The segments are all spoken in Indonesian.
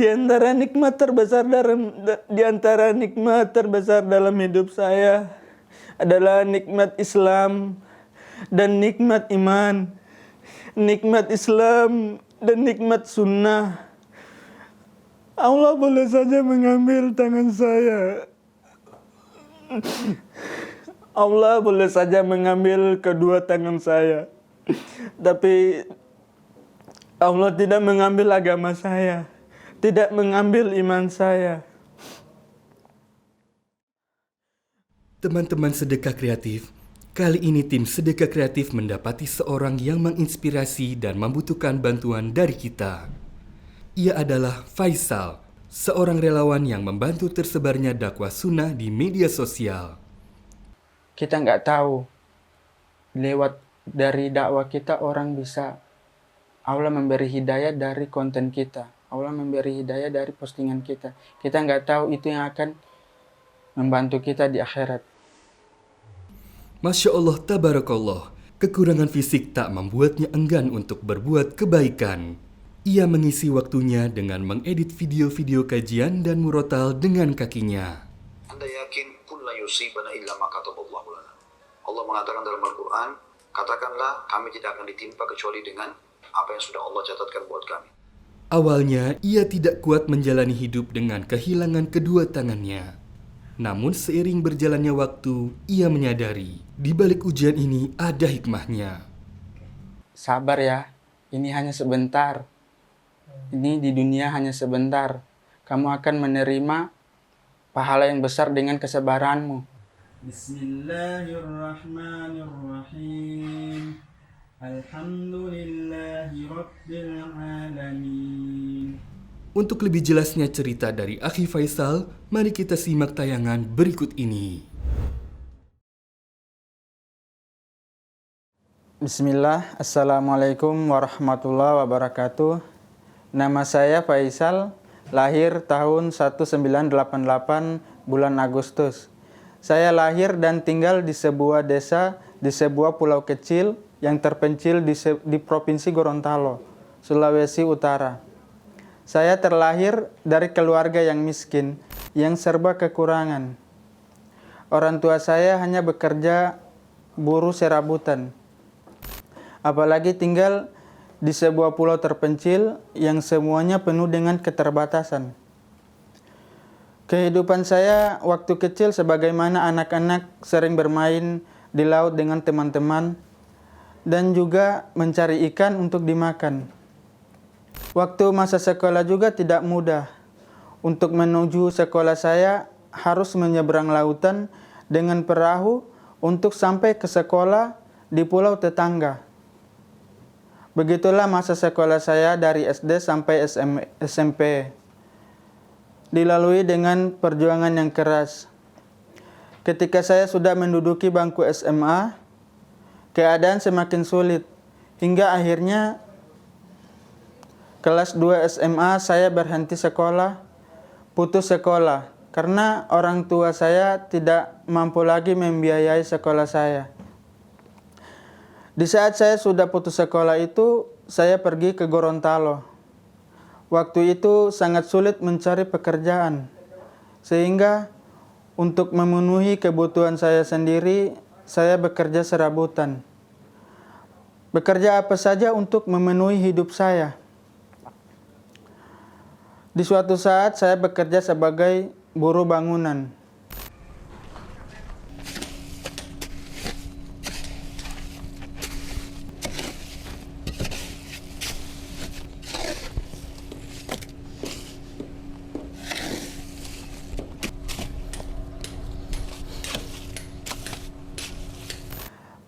Di antara nikmat terbesar dalam hidup saya adalah nikmat Islam dan nikmat iman. Nikmat Islam dan nikmat sunnah. Allah boleh saja mengambil tangan saya. Allah boleh saja mengambil kedua tangan saya. Tapi Allah tidak mengambil agama saya, tidak mengambil iman saya. Teman-teman sedekah kreatif, kali ini tim sedekah kreatif mendapati seorang yang menginspirasi dan membutuhkan bantuan dari kita. Ia adalah Faisal, seorang relawan yang membantu tersebarnya dakwah sunnah di media sosial. Kita nggak tahu, lewat dari dakwah kita orang bisa, Allah memberi hidayah dari konten kita. Allah memberi hidayah dari postingan kita. Kita nggak tahu itu yang akan membantu kita di akhirat. Masya Allah, tabarakallah, kekurangan fisik tak membuatnya enggan untuk berbuat kebaikan. Ia mengisi waktunya dengan mengedit video-video kajian dan murotal dengan kakinya. Anda yakin kun la yusibana illa ma kataballahu lana. Allah mengatakan dalam Al-Quran, katakanlah kami tidak akan ditimpa kecuali dengan apa yang sudah Allah catatkan buat kami. Awalnya, ia tidak kuat menjalani hidup dengan kehilangan kedua tangannya. Namun seiring berjalannya waktu, ia menyadari di balik ujian ini ada hikmahnya. Sabar ya, ini hanya sebentar. Ini di dunia hanya sebentar. Kamu akan menerima pahala yang besar dengan kesabaranmu. Bismillahirrahmanirrahim. Alhamdulillahi Rabbil Alamin. Untuk lebih jelasnya cerita dari Akhi Faisal, mari kita simak tayangan berikut ini. Bismillah, Assalamualaikum warahmatullahi wabarakatuh. Nama saya Faisal, lahir tahun 1988 bulan Agustus. Saya lahir dan tinggal di sebuah desa, di sebuah pulau kecil yang terpencil di Provinsi Gorontalo, Sulawesi Utara. Saya terlahir dari keluarga yang miskin, yang serba kekurangan. Orang tua saya hanya bekerja buruh serabutan. Apalagi tinggal di sebuah pulau terpencil yang semuanya penuh dengan keterbatasan. Kehidupan saya waktu kecil sebagaimana anak-anak sering bermain di laut dengan teman-teman dan juga mencari ikan untuk dimakan. Waktu masa sekolah juga tidak mudah. Untuk menuju sekolah saya harus menyeberang lautan dengan perahu untuk sampai ke sekolah di pulau tetangga. Begitulah masa sekolah saya dari SD sampai SMP. Dilalui dengan perjuangan yang keras. Ketika saya sudah menduduki bangku SMA, keadaan semakin sulit. Hingga akhirnya kelas 2 SMA saya berhenti sekolah, putus sekolah. Karena orang tua saya tidak mampu lagi membiayai sekolah saya. Di saat saya sudah putus sekolah itu, saya pergi ke Gorontalo. Waktu itu sangat sulit mencari pekerjaan. Sehingga untuk memenuhi kebutuhan saya sendiri, saya bekerja serabutan. Bekerja apa saja untuk memenuhi hidup saya. Di suatu saat saya bekerja sebagai buruh bangunan.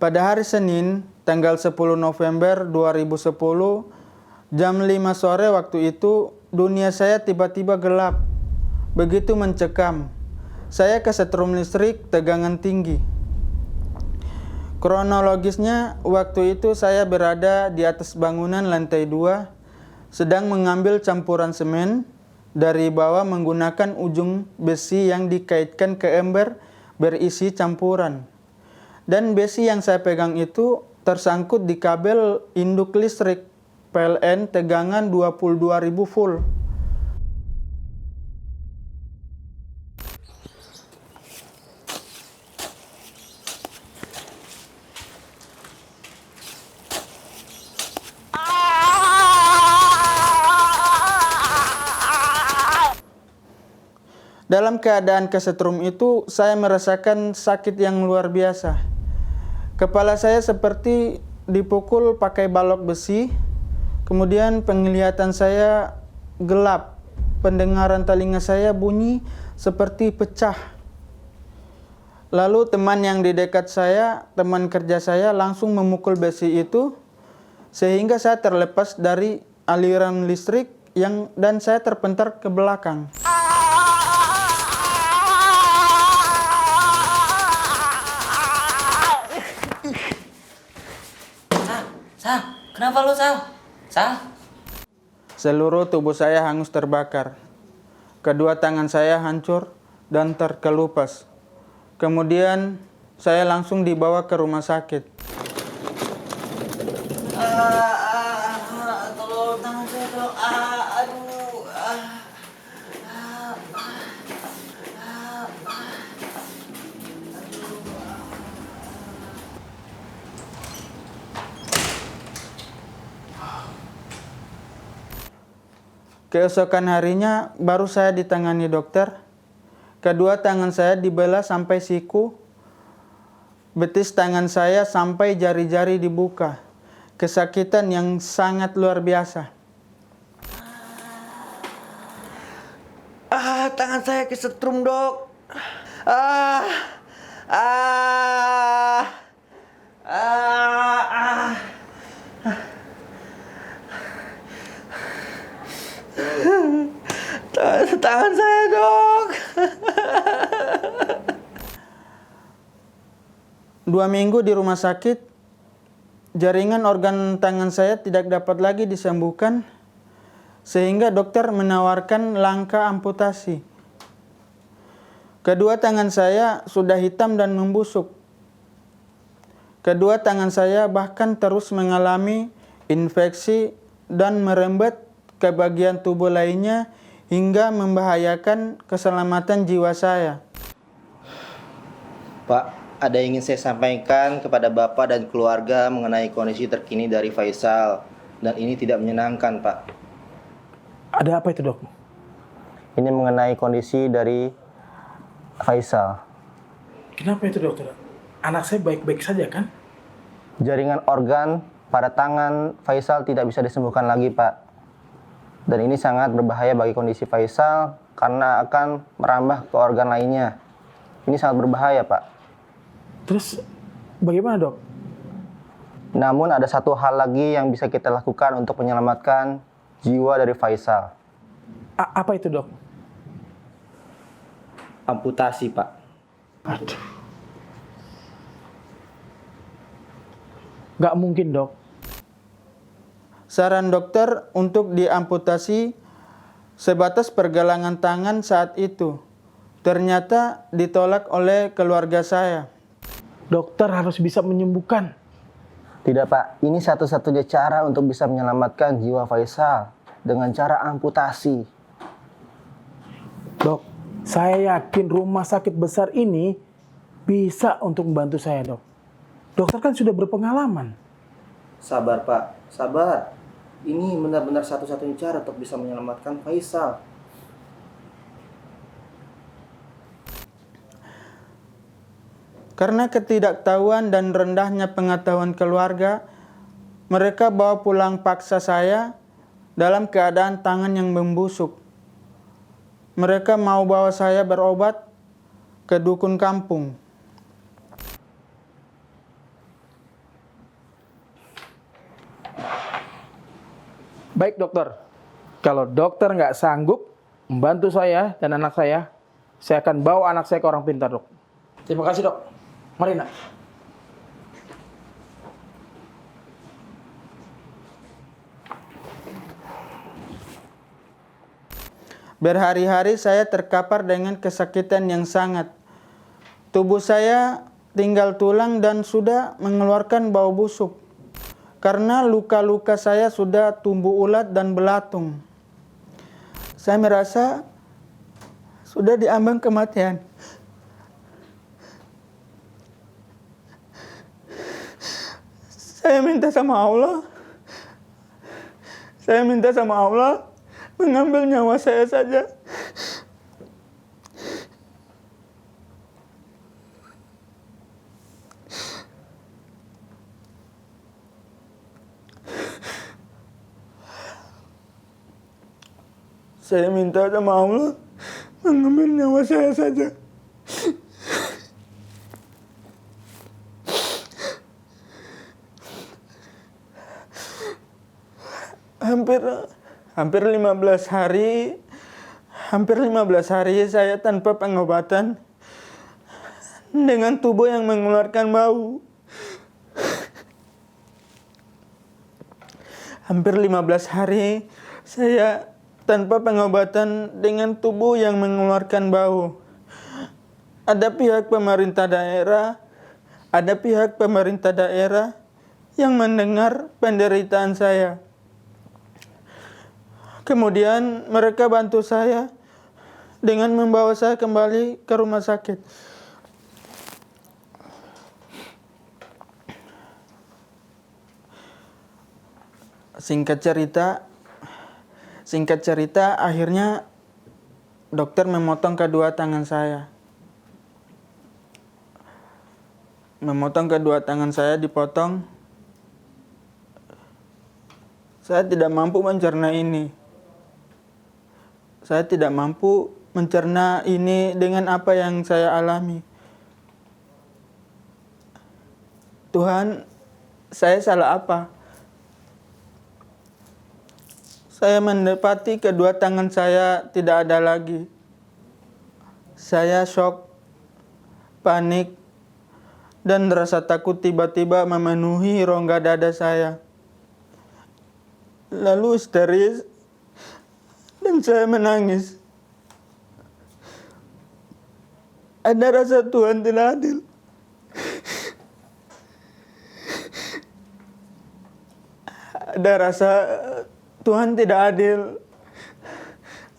Pada hari Senin, tanggal 10 November 2010, jam 5 sore waktu itu, dunia saya tiba-tiba gelap. Begitu mencekam. Saya kesetrum listrik, tegangan tinggi. Kronologisnya, waktu itu saya berada di atas bangunan lantai 2, sedang mengambil campuran semen dari bawah menggunakan ujung besi yang dikaitkan ke ember berisi campuran. Dan besi yang saya pegang itu tersangkut di kabel induk listrik PLN tegangan 22.000 volt. Dalam keadaan kesetrum itu, saya merasakan sakit yang luar biasa. Kepala saya seperti dipukul pakai balok besi, kemudian penglihatan saya gelap, pendengaran telinga saya bunyi seperti pecah. Lalu teman yang di dekat saya, teman kerja saya langsung memukul besi itu, sehingga saya terlepas dari aliran listrik dan saya terpentar ke belakang. Sal, kenapa lu, Sal? Sal? Seluruh tubuh saya hangus terbakar. Kedua tangan saya hancur dan terkelupas. Kemudian saya langsung dibawa ke rumah sakit. Tolong tangan saya dong. Keesokan harinya baru saya ditangani dokter. Kedua tangan saya dibelah sampai siku. Betis tangan saya sampai jari-jari dibuka. Kesakitan yang sangat luar biasa. Tangan saya kesetrum, Dok. Tangan saya, Dok. 2 minggu di rumah sakit, jaringan organ tangan saya tidak dapat lagi disembuhkan, sehingga dokter menawarkan langkah amputasi. Kedua tangan saya sudah hitam dan membusuk. Kedua tangan saya bahkan terus mengalami infeksi dan merembet ke bagian tubuh lainnya hingga membahayakan keselamatan jiwa saya. Pak, ada yang ingin saya sampaikan kepada Bapak dan keluarga mengenai kondisi terkini dari Faisal. Dan ini tidak menyenangkan, Pak. Ada apa itu, Dok? Ini mengenai kondisi dari Faisal. Kenapa itu, dokter? Anak saya baik-baik saja, kan? Jaringan organ pada tangan Faisal tidak bisa disembuhkan lagi, Pak. Dan ini sangat berbahaya bagi kondisi Faisal karena akan merambah ke organ lainnya. Ini sangat berbahaya, Pak. Terus bagaimana, Dok? Namun ada satu hal lagi yang bisa kita lakukan untuk menyelamatkan jiwa dari Faisal. Apa itu, Dok? Amputasi, Pak. Aduh. Nggak mungkin, Dok. Saran dokter untuk diamputasi sebatas pergelangan tangan saat itu. Ternyata ditolak oleh keluarga saya. Dokter harus bisa menyembuhkan. Tidak, Pak. Ini satu-satunya cara untuk bisa menyelamatkan jiwa Faisal dengan cara amputasi. Dok, saya yakin rumah sakit besar ini bisa untuk membantu saya, Dok. Dokter kan sudah berpengalaman. Sabar, Pak. Sabar. Ini benar-benar satu-satunya cara untuk bisa menyelamatkan Faisal. Karena ketidaktahuan dan rendahnya pengetahuan keluarga, mereka bawa pulang paksa saya dalam keadaan tangan yang membusuk. Mereka mau bawa saya berobat ke dukun kampung. Baik, dokter. Kalau dokter nggak sanggup membantu saya dan anak saya akan bawa anak saya ke orang pintar, Dok. Terima kasih, Dok. Mari, Nak. Berhari-hari saya terkapar dengan kesakitan yang sangat. Tubuh saya tinggal tulang dan sudah mengeluarkan bau busuk. Karena luka-luka saya sudah tumbuh ulat dan belatung. Saya merasa sudah diambang kematian. Saya minta sama Allah mengambil nyawa saya saja. Saya minta sama Allah mengambil nyawa saya saja. Hampir 15 hari saya tanpa pengobatan dengan tubuh yang mengeluarkan bau. Hampir 15 hari saya tanpa pengobatan dengan tubuh yang mengeluarkan bau. Ada pihak pemerintah daerah yang mendengar penderitaan saya. Kemudian mereka bantu saya dengan membawa saya kembali ke rumah sakit. Singkat cerita, akhirnya dokter memotong kedua tangan saya. Dipotong. Saya tidak mampu mencerna ini. Saya tidak mampu mencerna ini dengan apa yang saya alami. Tuhan, saya salah apa? Saya mendapati kedua tangan saya tidak ada lagi. Saya shock, panik, dan rasa takut tiba-tiba memenuhi rongga dada saya. Lalu histeris, dan saya menangis. Ada rasa Tuhan tidak adil. Ada rasa Tuhan tidak adil.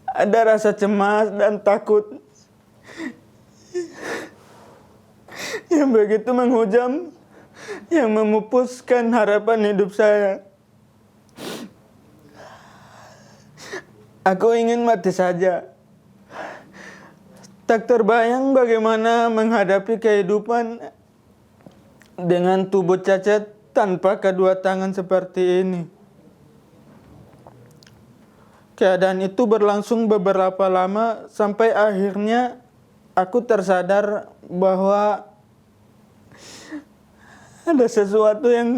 Ada rasa cemas dan takut yang begitu menghujam, yang memupuskan harapan hidup saya. Aku ingin mati saja. Tak terbayang bagaimana menghadapi kehidupan dengan tubuh cacat tanpa kedua tangan seperti ini. Keadaan itu berlangsung beberapa lama sampai akhirnya aku tersadar bahwa ada sesuatu yang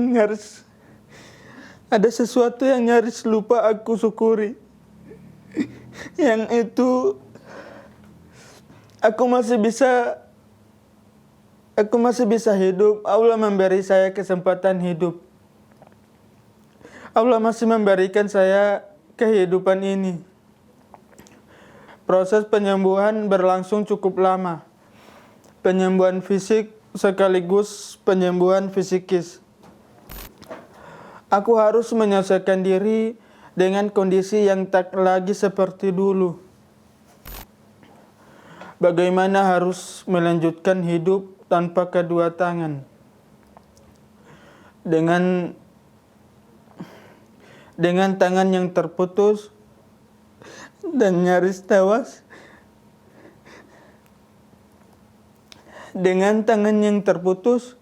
nyaris lupa aku syukuri. Yang itu aku masih bisa hidup. Allah memberi saya kesempatan hidup. Allah masih memberikan saya kehidupan ini. Proses penyembuhan berlangsung cukup lama. Penyembuhan fisik sekaligus penyembuhan psikis. Aku harus menyelesaikan diri dengan kondisi yang tak lagi seperti dulu. Bagaimana harus melanjutkan hidup tanpa kedua tangan? Dengan tangan yang terputus dan nyaris tewas. Dengan tangan yang terputus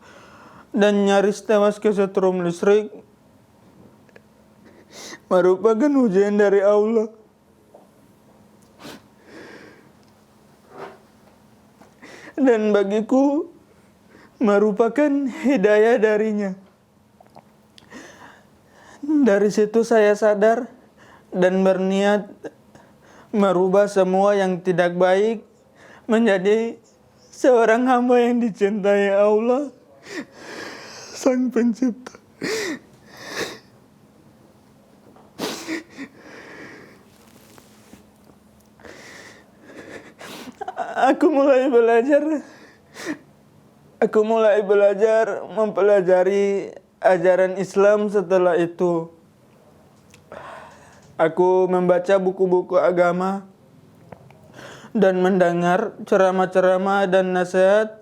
dan nyaris tewas kesetrum listrik merupakan ujian dari Allah. Dan bagiku merupakan hidayah darinya. Dari situ saya sadar dan berniat merubah semua yang tidak baik menjadi seorang hamba yang dicintai Allah, Sang Pencipta. Aku mulai belajar mempelajari ajaran Islam. Setelah itu aku membaca buku-buku agama dan mendengar ceramah-ceramah dan nasihat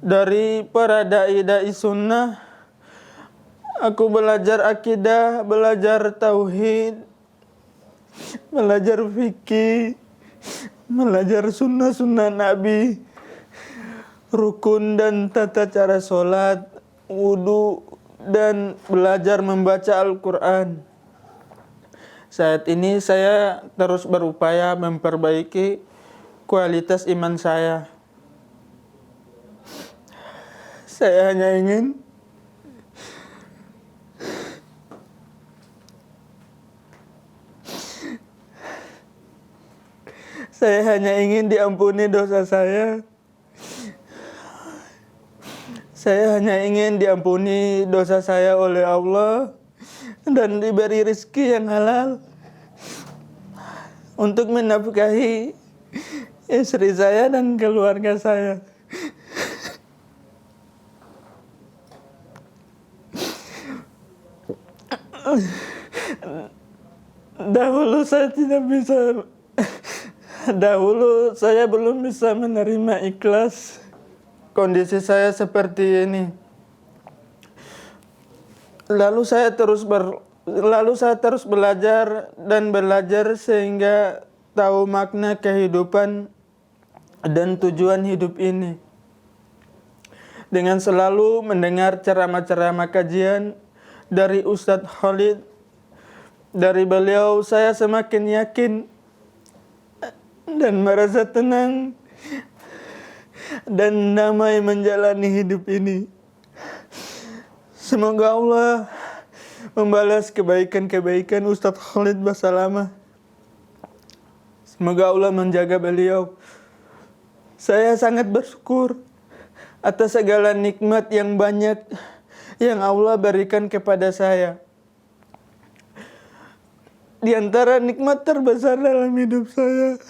dari para dai-dai sunnah. Aku belajar akidah, belajar tauhid, belajar fikih, belajar sunnah-sunnah Nabi, rukun dan tata cara sholat, wudhu, dan belajar membaca Al-Quran. Saat ini saya terus berupaya memperbaiki kualitas iman saya. Saya hanya ingin diampuni dosa saya. Saya hanya ingin diampuni dosa saya oleh Allah dan diberi rezeki yang halal untuk menafkahi istri saya dan keluarga saya. Dahulu saya belum bisa menerima ikhlas kondisi saya seperti ini. Lalu saya terus belajar dan belajar sehingga tahu makna kehidupan dan tujuan hidup ini. Dengan selalu mendengar ceramah-ceramah kajian dari Ustadz Khalid, dari beliau saya semakin yakin dan merasa tenang dan damai menjalani hidup ini. Semoga Allah membalas kebaikan-kebaikan Ustadz Khalid Basalamah. Semoga Allah menjaga beliau. Saya sangat bersyukur atas segala nikmat yang banyak yang Allah berikan kepada saya. Di antara nikmat terbesar dalam hidup saya,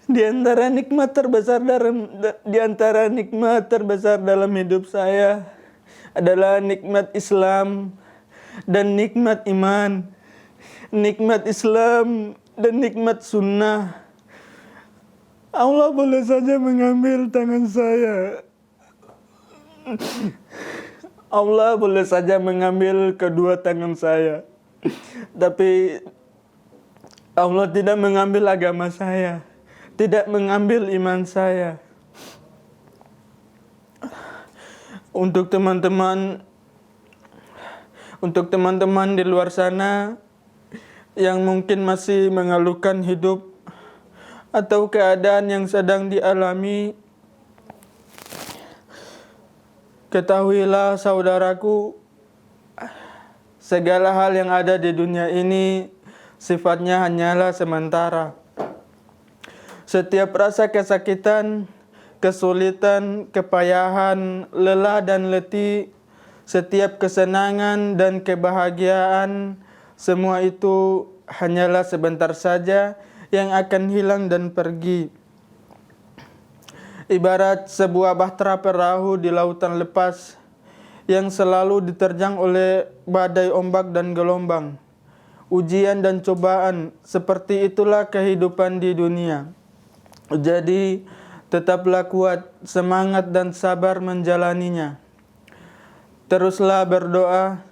di antara nikmat terbesar dalam hidup saya adalah nikmat Islam dan nikmat iman. Nikmat Islam dan nikmat sunnah. Allah boleh saja mengambil tangan saya. Allah boleh saja mengambil kedua tangan saya. Tapi Allah tidak mengambil agama saya, tidak mengambil iman saya. Untuk teman-teman di luar sana yang mungkin masih mengeluhkan hidup atau keadaan yang sedang dialami, ketahuilah saudaraku, segala hal yang ada di dunia ini sifatnya hanyalah sementara. Setiap rasa kesakitan, kesulitan, kepayahan, lelah dan letih, setiap kesenangan dan kebahagiaan, semua itu hanyalah sebentar saja yang akan hilang dan pergi. Ibarat sebuah bahtera perahu di lautan lepas yang selalu diterjang oleh badai ombak dan gelombang. Ujian dan cobaan, seperti itulah kehidupan di dunia. Jadi, tetaplah kuat, semangat dan sabar menjalaninya. Teruslah berdoa,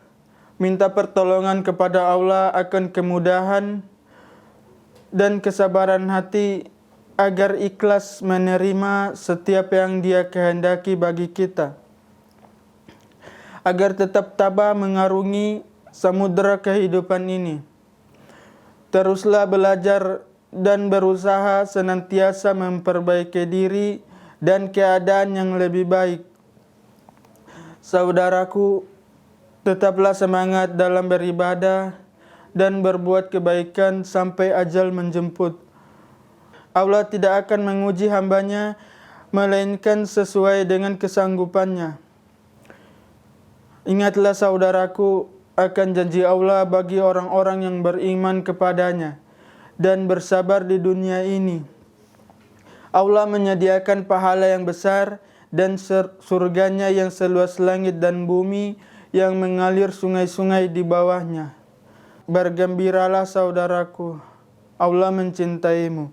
minta pertolongan kepada Allah akan kemudahan dan kesabaran hati agar ikhlas menerima setiap yang Dia kehendaki bagi kita. Agar tetap tabah mengarungi samudera kehidupan ini. Teruslah belajar dan berusaha senantiasa memperbaiki diri dan keadaan yang lebih baik. Saudaraku, tetaplah semangat dalam beribadah dan berbuat kebaikan sampai ajal menjemput. Allah tidak akan menguji hambanya, melainkan sesuai dengan kesanggupannya. Ingatlah saudaraku akan janji Allah bagi orang-orang yang beriman kepadanya dan bersabar di dunia ini. Allah menyediakan pahala yang besar dan surganya yang seluas langit dan bumi yang mengalir sungai-sungai di bawahnya. Bergembiralah saudaraku, Allah mencintaimu.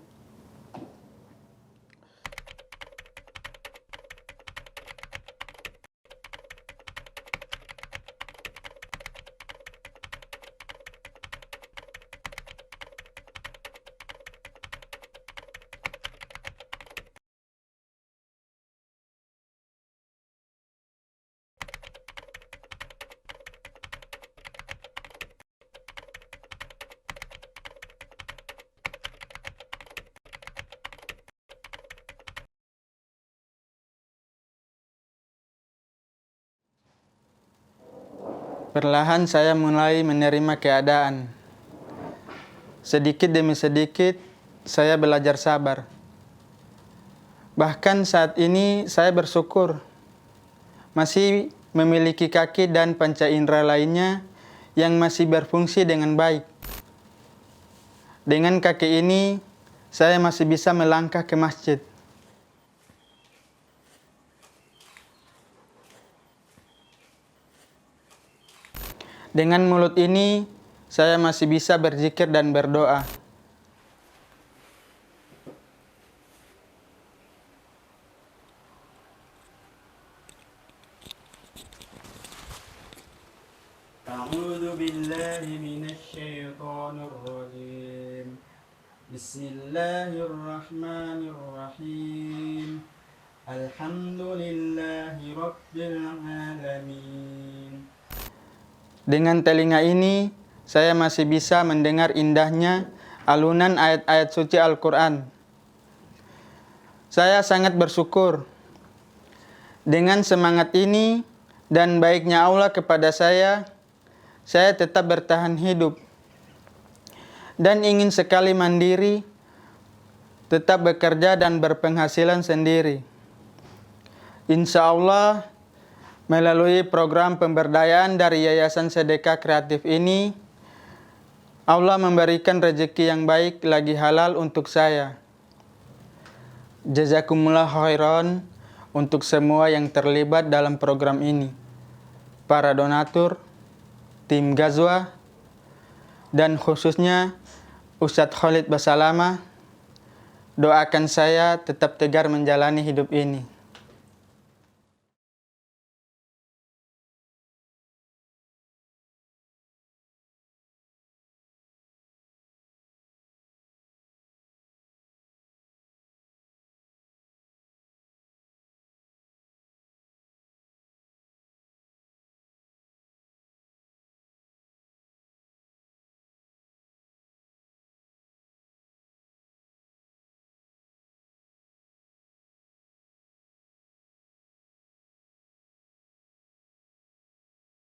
Perlahan saya mulai menerima keadaan. Sedikit demi sedikit, saya belajar sabar. Bahkan saat ini saya bersyukur masih memiliki kaki dan panca indera lainnya yang masih berfungsi dengan baik. Dengan kaki ini, saya masih bisa melangkah ke masjid. Dengan mulut ini, saya masih bisa berzikir dan berdoa. A'udzu billahi minasy syaithanir rajim. Bismillahirrahmanirrahim. Alhamdulillahi rabbil alamin. Dengan telinga ini, saya masih bisa mendengar indahnya alunan ayat-ayat suci Al-Quran. Saya sangat bersyukur. Dengan semangat ini dan baiknya Allah kepada saya tetap bertahan hidup. Dan ingin sekali mandiri, tetap bekerja dan berpenghasilan sendiri. Insya Allah, melalui program pemberdayaan dari Yayasan Sedekah Kreatif ini, Allah memberikan rezeki yang baik lagi halal untuk saya. Jazakumullah khairan untuk semua yang terlibat dalam program ini. Para donatur, tim Ghazwa, dan khususnya Ustadz Khalid Basalama, doakan saya tetap tegar menjalani hidup ini.